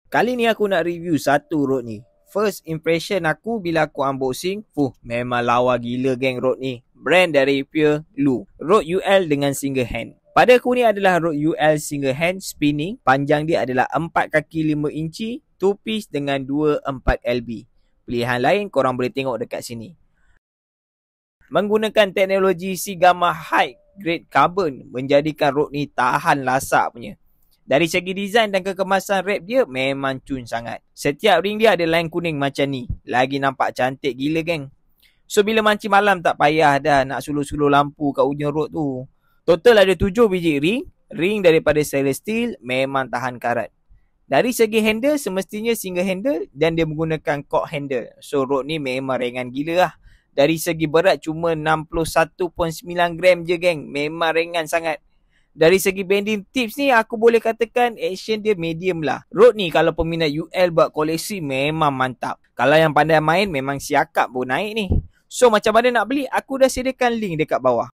Kali ni aku nak review satu rod ni. First impression aku bila aku unboxing, memang lawa gila geng rod ni. Brand dari Pure Lu. Rod UL dengan single hand. Pada aku ni adalah rod UL single hand spinning. Panjang dia adalah 4 kaki 5 inci, 2 piece dengan 2/4 lb. Pilihan lain korang boleh tengok dekat sini. Menggunakan teknologi Sigma High Grade Carbon menjadikan rod ni tahan lasak punya. Dari segi design dan kekemasan wrap dia memang cun sangat. Setiap ring dia ada line kuning macam ni. Lagi nampak cantik gila geng. So bila mancing malam tak payah dah nak suluh-suluh lampu kat ujung rod tu. Total ada 7 biji ring. Ring daripada stainless steel memang tahan karat. Dari segi handle semestinya single handle dan dia menggunakan cork handle. So rod ni memang ringan gila lah. Dari segi berat cuma 61.9 gram je geng. Memang ringan sangat. Dari segi bending tips ni aku boleh katakan action dia medium lah. Rod ni kalau peminat UL buat koleksi memang mantap. Kalau yang pandai main memang siakap pun naik ni. So macam mana nak beli? Aku dah sediakan link dekat bawah.